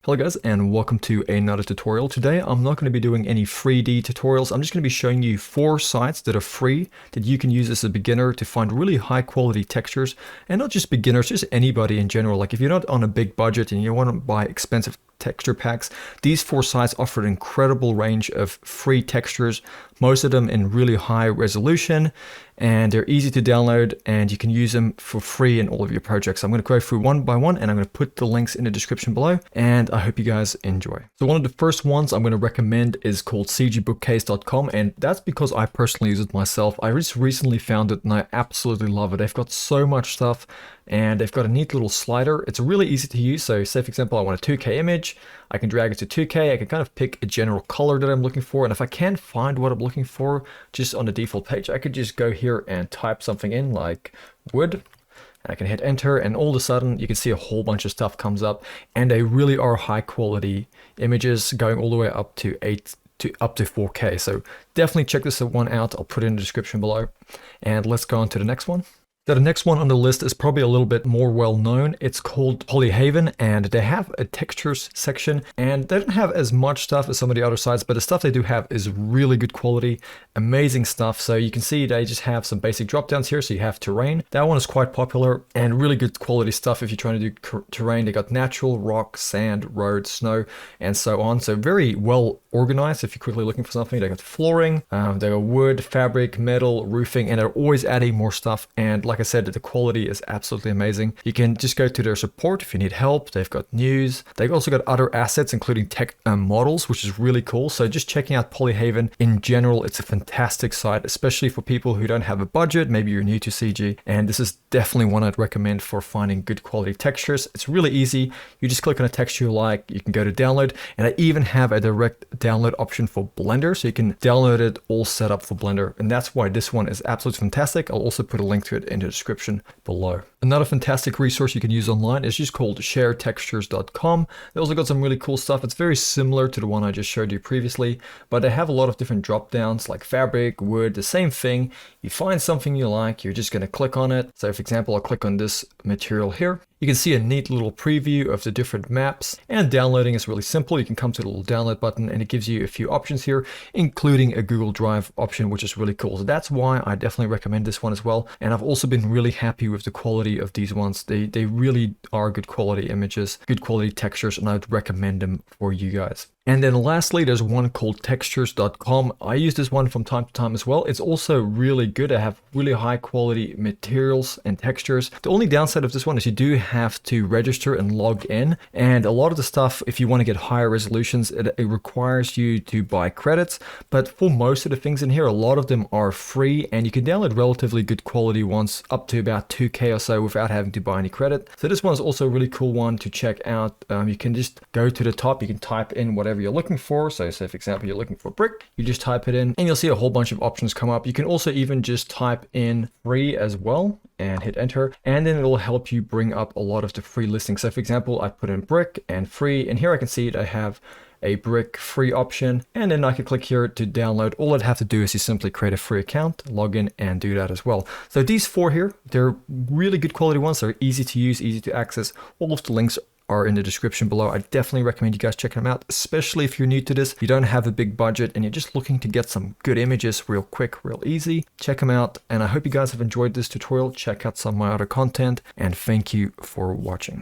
Hello guys and welcome to another tutorial. Today I'm not going to be doing any 3D tutorials. I'm just going to be showing you 4 sites that are free that you can use as a beginner to find really high quality textures, and not just beginners, just anybody in general. Like if you're not on a big budget and you want to buy expensive texture packs, these 4 sites offer an incredible range of free textures, most of them in really high resolution, and they're easy to download and you can use them for free in all of your projects. I'm going to go through one by one and I'm going to put the links in the description below, and I hope you guys enjoy. So one of the first ones I'm going to recommend is called CGbookcase.com, and that's because I personally use it myself. I just recently found it and I absolutely love it. They've got so much stuff and they've got a neat little slider. It's really easy to use. So say for example I want a 2K image, I can drag it to 2K, I can kind of pick a general color that I'm looking for, and if I can't find what I'm looking for just on the default page, I could just go here and type something in like wood, and I can hit enter, and all of a sudden you can see a whole bunch of stuff comes up, and they really are high quality images going all the way up to 4K. So definitely check this one out. I'll put it in the description below, and let's go on to the next one. So the next one on the list is probably a little bit more well known. It's called PolyHaven, and they have a textures section, and they don't have as much stuff as some of the other sites, but the stuff they do have is really good quality, amazing stuff. So you can see they just have some basic drop downs here. So you have terrain. That one is quite popular and really good quality stuff if you're trying to do terrain. They got natural, rock, sand, road, snow, and so on. So very well organized if you're quickly looking for something. They got flooring, they got wood, fabric, metal, roofing, and they're always adding more stuff. And like I said, the quality is absolutely amazing. You can just go to their support if you need help. They've got news. They've also got other assets, including tech models, which is really cool. So just checking out PolyHaven in general, it's a fantastic site, especially for people who don't have a budget. Maybe you're new to CG, and this is definitely one I'd recommend for finding good quality textures. It's really easy. You just click on a texture you like, you can go to download, and I even have a direct download option for Blender, so you can download it all set up for Blender, and that's why this one is absolutely fantastic. I'll also put a link to it in the description below. Another fantastic resource you can use online is just called sharetextures.com. They also got some really cool stuff. It's very similar to the one I just showed you previously, but they have a lot of different drop downs like fabric, wood, the same thing. You find something you like, you're just going to click on it. So for example, I'll click on this material here. You can see a neat little preview of the different maps, and downloading is really simple. You can come to the little download button and it gives you a few options here, including a Google Drive option, which is really cool. So that's why I definitely recommend this one as well. And I've also been really happy with the quality of these ones. They really are good quality images, good quality textures, and I would recommend them for you guys. And then lastly, there's one called Texturescom. I use this one from time to time as well. It's also really good. I have really high quality materials and textures. The only downside of this one is you do have to register and log in. And a lot of the stuff, if you want to get higher resolutions, it requires you to buy credits. But for most of the things in here, a lot of them are free, and you can download relatively good quality ones up to about 2K or so without having to buy any credit. So this one is also a really cool one to check out. You can just go to the top, you can type in whatever you're looking for. So say for example you're looking for brick, you just type it in and you'll see a whole bunch of options come up. You can also even just type in free as well and hit enter, and then it'll help you bring up a lot of the free listings. So for example, I put in brick and free, and here I can see it, I have a brick free option, and then I can click here to download. All I'd have to do is just simply create a free account, log in, and do that as well. So these 4 here, they're really good quality ones. They're easy to use, easy to access. All of the links are in the description below. I definitely recommend you guys checking them out, especially if you're new to this, you don't have a big budget, and you're just looking to get some good images real quick, real easy. Check them out, and I hope you guys have enjoyed this tutorial. Check out some of my other content, and thank you for watching.